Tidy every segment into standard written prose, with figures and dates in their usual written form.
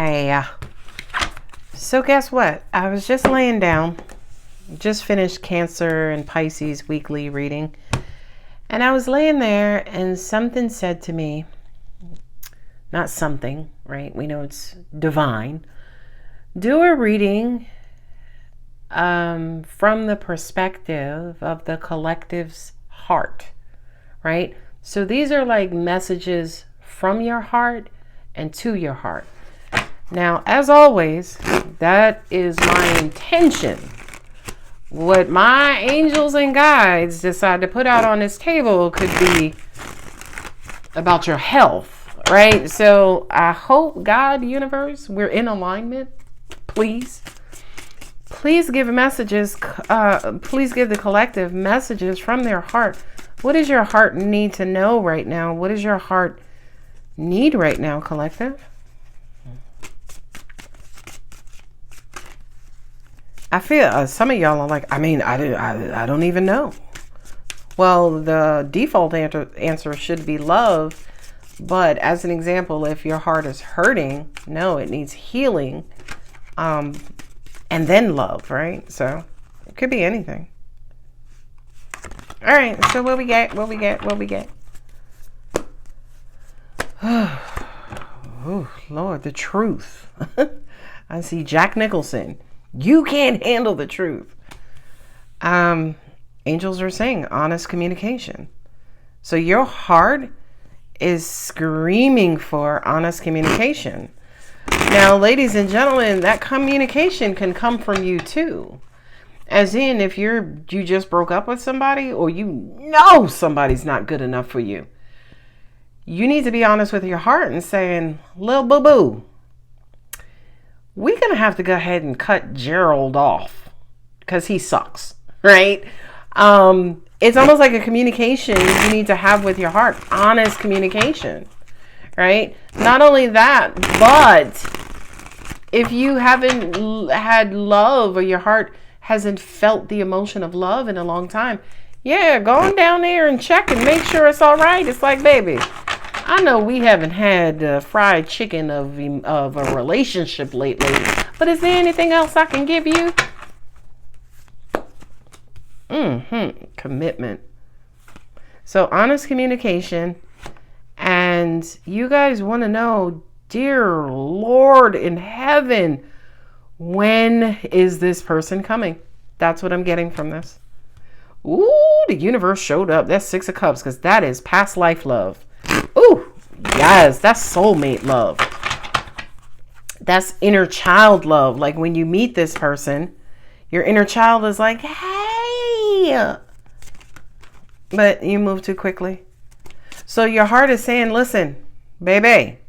Hi. So guess what? I was just laying down, just finished Cancer and Pisces weekly reading, and I was laying there and something said to me, not something, right? We know it's divine. Do a reading from the perspective of the collective's heart, right? So these are like messages from your heart and to your heart. Now, as always, that is my intention. What my angels and guides decide to put out on this table could be about your health, right? So I hope, God, universe, we're in alignment. Please give messages. Please give the collective messages from their heart. What does your heart need to know right now? What does your heart need right now, collective? I feel some of y'all are like, I don't even know. Well, the default answer should be love. But as an example, if your heart is hurting, no, it needs healing. And then love, right? So it could be anything. All right. So what we get? Oh, Lord, the truth. I see Jack Nicholson. You can't handle the truth. Angels are saying honest communication. So your heart is screaming for honest communication. Now, ladies and gentlemen, that communication can come from you too. As in, if you just broke up with somebody, or you know somebody's not good enough for you, you need to be honest with your heart and saying, "Lil boo-boo, we're going to have to go ahead and cut Gerald off because he sucks," right? It's almost like a communication you need to have with your heart, honest communication, right? Not only that, but if you haven't had love, or your heart hasn't felt the emotion of love in a long time, yeah, go on down there and check and make sure it's all right. It's like, baby, I know we haven't had fried chicken of a relationship lately, but is there anything else I can give you? Commitment. So honest communication. And you guys want to know, dear Lord in heaven, when is this person coming? That's what I'm getting from this. Ooh, the universe showed up. That's 6 of Cups, because that is past life love. Ooh, yes, that's soulmate love. That's inner child love. Like when you meet this person, your inner child is like, hey, but you move too quickly. So your heart is saying, listen, baby,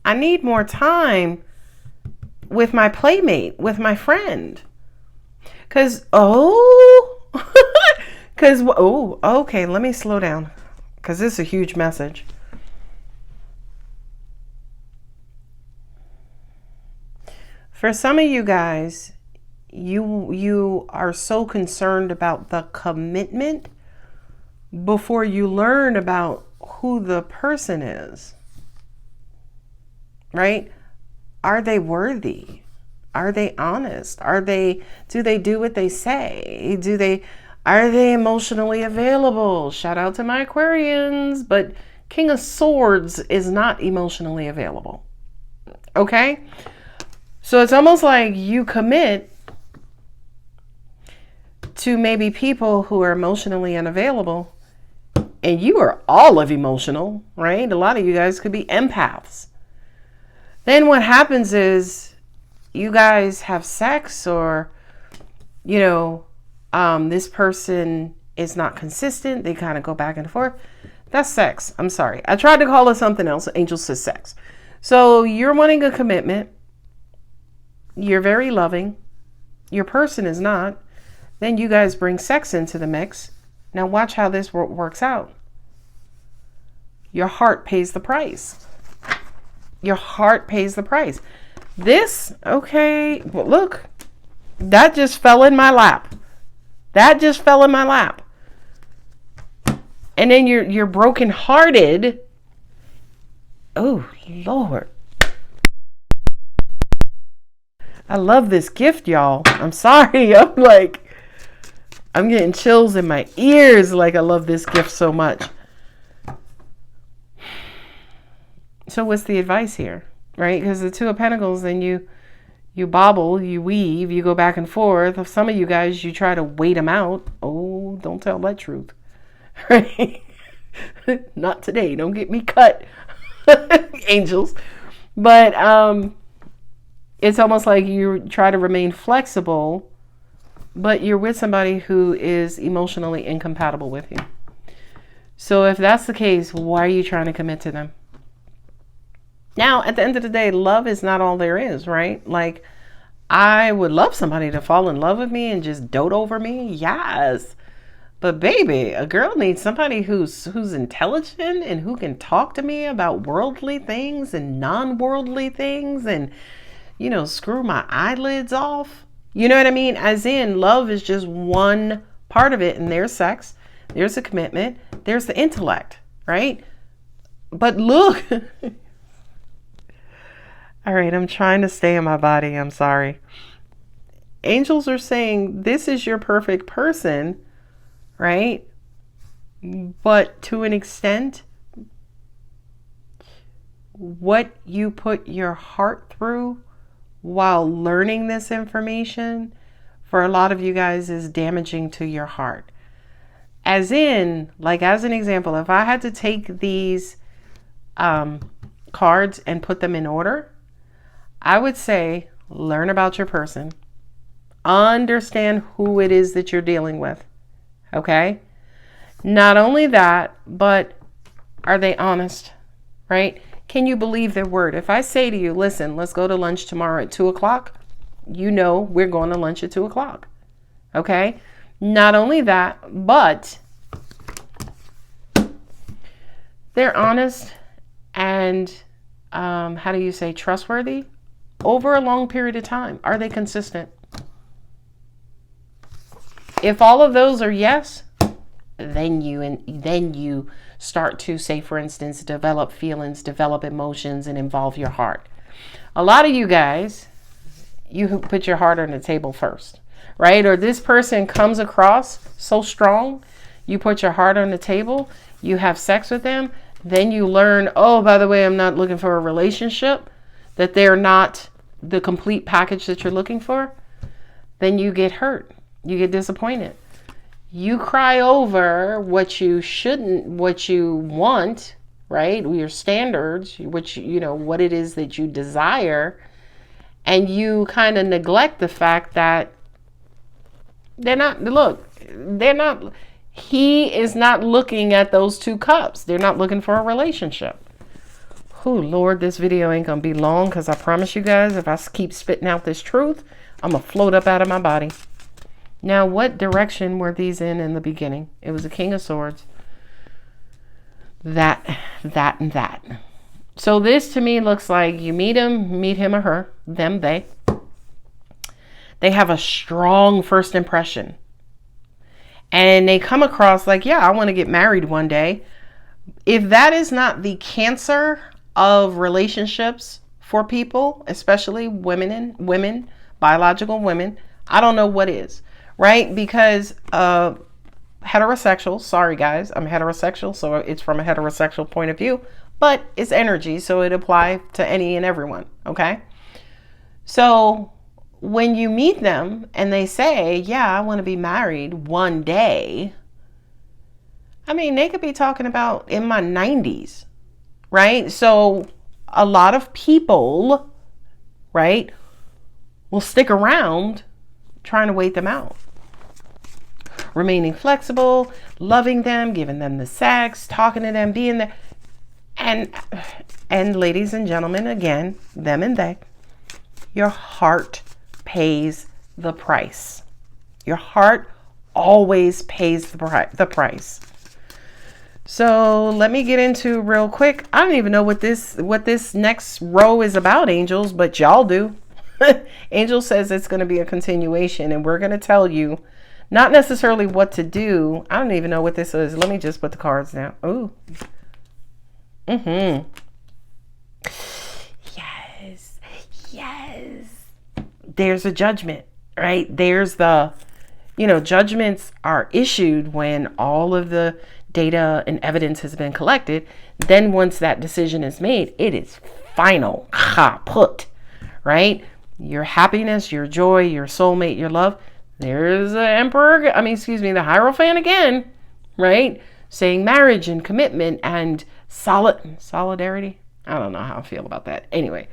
I need more time with my playmate, with my friend. Okay, let me slow down, because this is a huge message. For some of you guys, you are so concerned about the commitment before you learn about who the person is, right? Are they worthy? Are they honest? Do they do what they say? Are they emotionally available? Shout out to my Aquarians, but King of Swords is not emotionally available. Okay? So it's almost like you commit to maybe people who are emotionally unavailable, and you are all of emotional, right? A lot of you guys could be empaths. Then what happens is you guys have sex, or, this person is not consistent. They kind of go back and forth. That's sex. I'm sorry. I tried to call it something else. Angel says sex. So you're wanting a commitment. You're very loving. Your person is not. Then you guys bring sex into the mix. Now watch how this works out. Your heart pays the price. Your heart pays the price. This, okay, well, look, that just fell in my lap. And then you're brokenhearted. Oh, Lord. I love this gift, y'all. I'm sorry. I'm getting chills in my ears. Like, I love this gift so much. So what's the advice here, right? Because the Two of Pentacles, then you bobble, you weave, you go back and forth. Some of you guys, you try to wait them out. Oh, don't tell that truth, right? Not today. Don't get me cut, angels. But it's almost like you try to remain flexible, but you're with somebody who is emotionally incompatible with you. So if that's the case, why are you trying to commit to them? Now, at the end of the day, love is not all there is, right? Like, I would love somebody to fall in love with me and just dote over me. Yes. But baby, a girl needs somebody who's intelligent and who can talk to me about worldly things and non-worldly things and, screw my eyelids off. You know what I mean? As in, love is just one part of it, and there's sex, there's the commitment, there's the intellect, right? But look, all right, I'm trying to stay in my body. I'm sorry. Angels are saying this is your perfect person, right? But to an extent, what you put your heart through while learning this information, for a lot of you guys, is damaging to your heart. As in, like, as an example, if I had to take these cards and put them in order, I would say, learn about your person. Understand who it is that you're dealing with. Okay? Not only that, but are they honest? Right? Can you believe their word? If I say to you, listen, let's go to lunch tomorrow at 2:00, we're going to lunch at 2:00. Okay? Not only that, but they're honest and, how do you say, trustworthy over a long period of time. Are they consistent? If all of those are yes, then you start to, say, for instance, develop feelings, develop emotions, and involve your heart. A lot of you guys, you put your heart on the table first, right? Or this person comes across so strong, you put your heart on the table, you have sex with them, then you learn, oh, by the way, I'm not looking for a relationship, that they're not the complete package that you're looking for. Then you get hurt. You get disappointed. You cry over what you want, right? Your standards, what it is that you desire. And you kind of neglect the fact that he is not looking at those two cups. They're not looking for a relationship. Oh, Lord, this video ain't going to be long, because I promise you guys, if I keep spitting out this truth, I'm going to float up out of my body. Now, what direction were these in the beginning? It was a King of Swords. That, and that. So this to me looks like you meet him or her, them, they. They have a strong first impression. And they come across like, yeah, I want to get married one day. If that is not the cancer of relationships for people, especially women, biological women, I don't know what is, right? Because heterosexual, sorry guys, I'm heterosexual, so it's from a heterosexual point of view, but it's energy, so it applies to any and everyone, okay? So when you meet them and they say, yeah, I want to be married one day, I mean, they could be talking about in my 90s, right? So a lot of people, right, will stick around trying to wait them out. Remaining flexible, loving them, giving them the sex, talking to them, being there. And ladies and gentlemen, again, them and they, your heart pays the price. Your heart always pays the price. So let me get into real quick. I don't even know what this next row is about, angels, but y'all do. Angel says it's going to be a continuation, and we're going to tell you not necessarily what to do. I don't even know what this is. Let me just put the cards down. Ooh. Yes. there's a judgment, right? There's the, judgments are issued when all of the data and evidence has been collected. Then once that decision is made, it is final, kaput, right? Your happiness, your joy, your soulmate, your love. There's the the Hierophant again, right? Saying marriage and commitment and solidarity. I don't know how I feel about that. Anyway,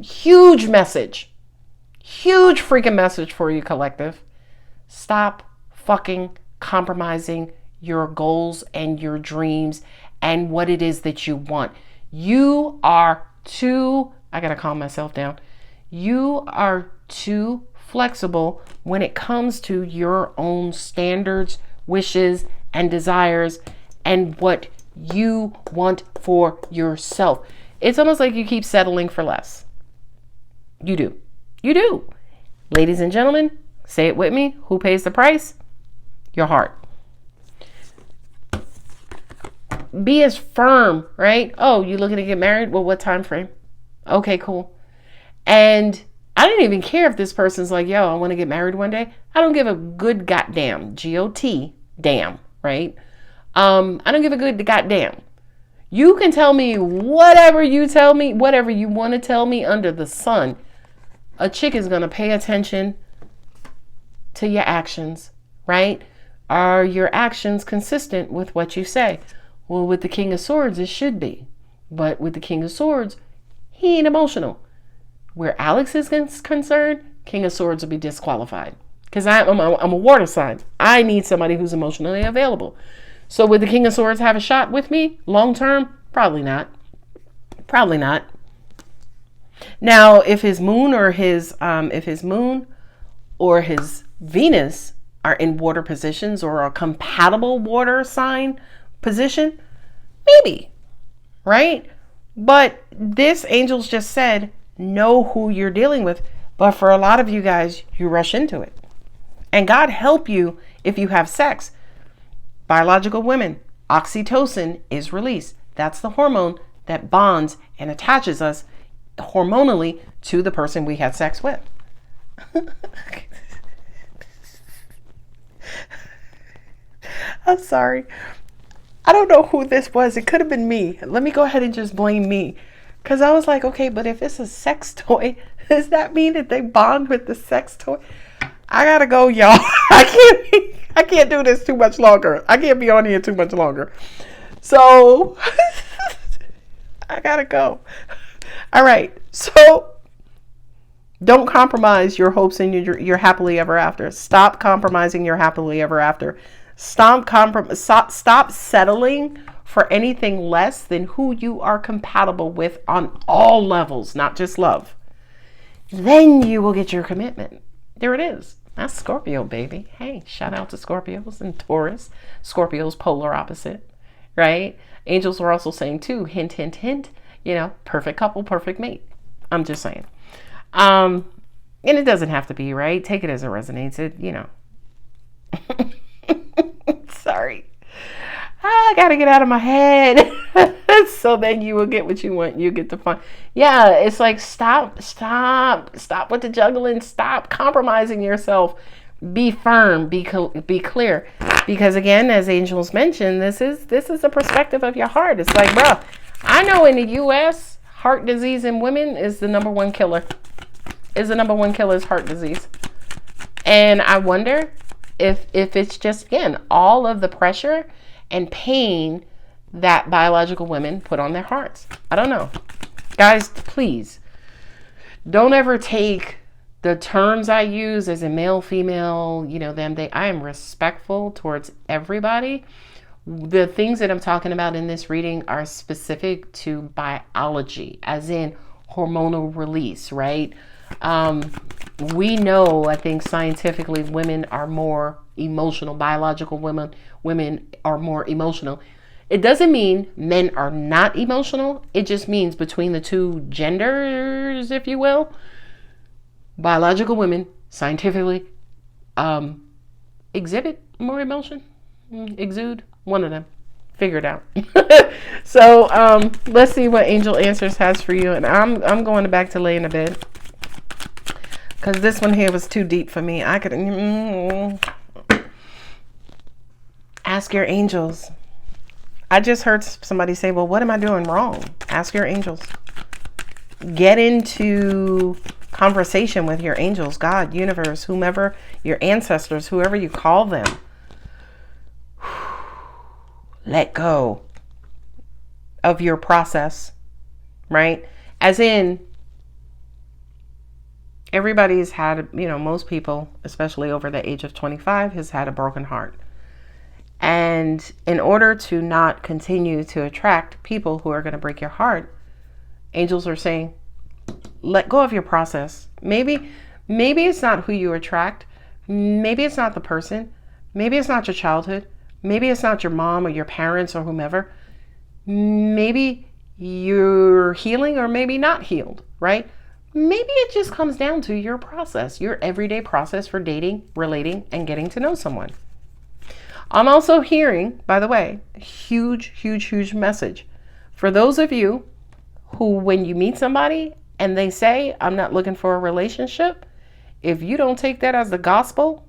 huge freaking message for you, collective. Stop fucking compromising your goals and your dreams and what it is that you want. You are I gotta calm myself down. You are too flexible when it comes to your own standards, wishes, and desires and what you want for yourself. It's almost like you keep settling for less. You do. Ladies and gentlemen, say it with me. Who pays the price? Your heart. Be as firm, right? Oh, you looking to get married? Well, what time frame? Okay, cool. And I don't even care if this person's like, yo, I want to get married one day. I don't give a good goddamn. G-O-T, damn, right? I don't give a good goddamn. You can tell me whatever you want to tell me under the sun. A chick is going to pay attention to your actions, right? Are your actions consistent with what you say? Well, with the King of Swords, it should be. But with the King of Swords, he ain't emotional. Where Alex is concerned, King of Swords will be disqualified. Because I'm a water sign. I need somebody who's emotionally available. So would the King of Swords have a shot with me long term? Probably not. Now, if his moon or his Venus are in water positions or a compatible water sign position, maybe, right? But this angels just said, know who you're dealing with. But for a lot of you guys, you rush into it. And God help you if you have sex. Biological women, oxytocin is released. That's the hormone that bonds and attaches us hormonally to the person we had sex with. I'm sorry. I don't know who this was. It could have been me. Let me go ahead and just blame me. Because I was like, okay, but if it's a sex toy, does that mean that they bond with the sex toy? I gotta go, y'all. I can't do this too much longer. I can't be on here too much longer. So I gotta go. All right. So don't compromise your hopes and your happily ever after. Stop compromising your happily ever after. Stop settling for anything less than who you are compatible with on all levels, not just love. Then you will get your commitment. There it is. That's Scorpio, baby. Hey, shout out to Scorpios and Taurus. Scorpio's polar opposite, right? Angels are also saying too, hint, hint, hint, perfect couple, perfect mate. I'm just saying. And it doesn't have to be, right? Take it as it resonates. Sorry. I gotta get out of my head. So then you will get what you want. You get the fun. Yeah, it's like stop with the juggling. Stop compromising yourself. Be firm. Be clear. Because again, as angels mentioned, this is a perspective of your heart. It's like, bro, I know in the U.S., heart disease in women is the number one killer. Is heart disease. And I wonder if it's just, again, all of the pressure and pain that biological women put on their hearts. I don't know. Guys, please don't ever take the terms I use as a male, female, them, they. I am respectful towards everybody. The things that I'm talking about in this reading are specific to biology, as in hormonal release, right? We know, I think scientifically, women are more emotional. Biological women are more emotional. It doesn't mean men are not emotional. It just means between the two genders, if you will, biological women scientifically exhibit more emotion, exude, one of them. Figure it out. So let's see what Angel Answers has for you. And I'm going back to lay in the bed, because this one here was too deep for me. I could ask your angels. I just heard somebody say, well, what am I doing wrong? Ask your angels. Get into conversation with your angels, God, universe, whomever, your ancestors, whoever you call them. Let go of your process, right? As in, everybody's had, most people, especially over the age of 25, has had a broken heart. And in order to not continue to attract people who are going to break your heart, angels are saying, let go of your process. Maybe it's not who you attract. Maybe it's not the person. Maybe it's not your childhood. Maybe it's not your mom or your parents or whomever. Maybe you're healing or maybe not healed, right? Maybe it just comes down to your process, your everyday process for dating, relating, and getting to know someone. I'm also hearing, by the way, huge message for those of you who, when you meet somebody and they say, I'm not looking for a relationship, if you don't take that as the gospel,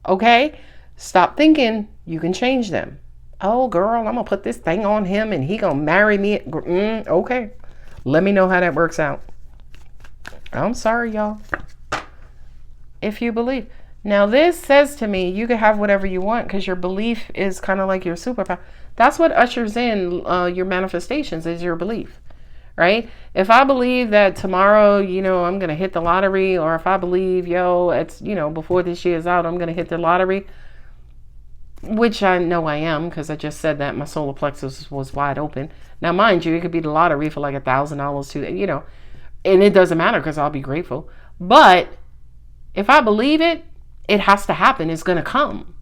okay, stop thinking you can change them. Oh, girl, I'm going to put this thing on him and he going to marry me. Okay, let me know how that works out. I'm sorry, y'all. If you believe. Now, this says to me, you can have whatever you want because your belief is kind of like your superpower. That's what ushers in your manifestations, is your belief, right? If I believe that tomorrow, I'm going to hit the lottery, or if I believe, it's, before this year is out, I'm going to hit the lottery, which I know I am because I just said that my solar plexus was wide open. Now, mind you, it could be the lottery for like $1,000 too, and it doesn't matter because I'll be grateful. But if I believe it, it has to happen. It's going to come.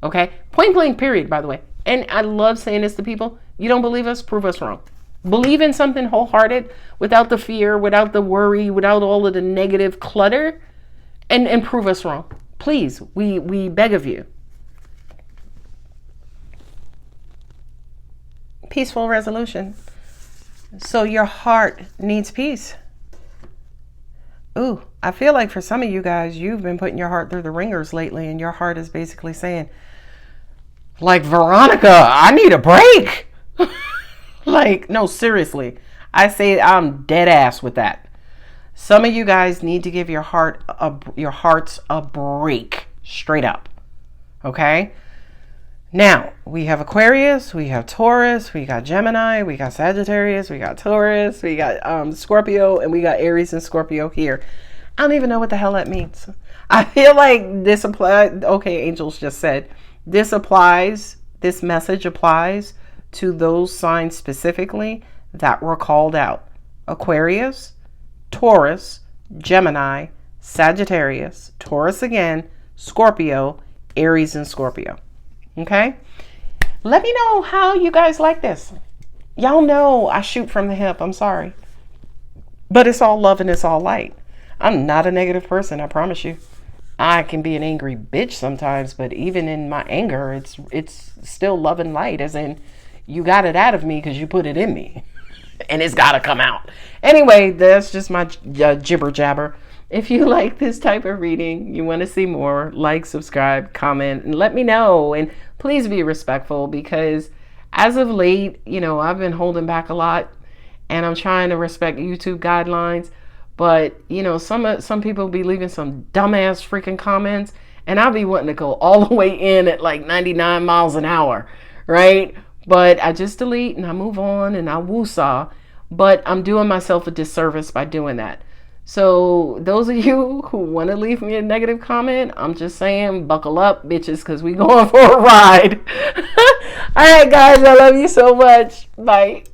Okay? Point blank, period, by the way. And I love saying this to people. You don't believe us? Prove us wrong. Believe in something wholehearted without the fear, without the worry, without all of the negative clutter, and prove us wrong. Please, we beg of you. Peaceful resolution. So your heart needs peace. Ooh, I feel like for some of you guys, you've been putting your heart through the ringers lately, and your heart is basically saying, like, Veronica, I need a break. Like, no, seriously. I say I'm dead ass with that. Some of you guys need to give your hearts a break, straight up. Okay? Now, we have Aquarius, we have Taurus, we got Gemini, we got Sagittarius, we got Taurus, we got Scorpio, and we got Aries and Scorpio here. I don't even know what the hell that means. I feel like this applies. Okay, angels just said this message applies to those signs specifically that were called out. Aquarius, Taurus, Gemini, Sagittarius, Taurus again, Scorpio, Aries and Scorpio. Okay? Let me know how you guys like this. Y'all know I shoot from the hip. I'm sorry. But it's all love and it's all light. I'm not a negative person, I promise you. I can be an angry bitch sometimes, but even in my anger, it's still love and light, as in you got it out of me because you put it in me. And it's got to come out. Anyway, that's just my jibber jabber. If you like this type of reading, you want to see more, like, subscribe, comment, and let me know. And please be respectful, because as of late, I've been holding back a lot, and I'm trying to respect YouTube guidelines. But, some people be leaving some dumbass freaking comments, and I'll be wanting to go all the way in at like 99 miles an hour, right? But I just delete and I move on and I woosah. But I'm doing myself a disservice by doing that. So those of you who want to leave me a negative comment, I'm just saying, buckle up, bitches, because we going for a ride. All right, guys, I love you so much. Bye.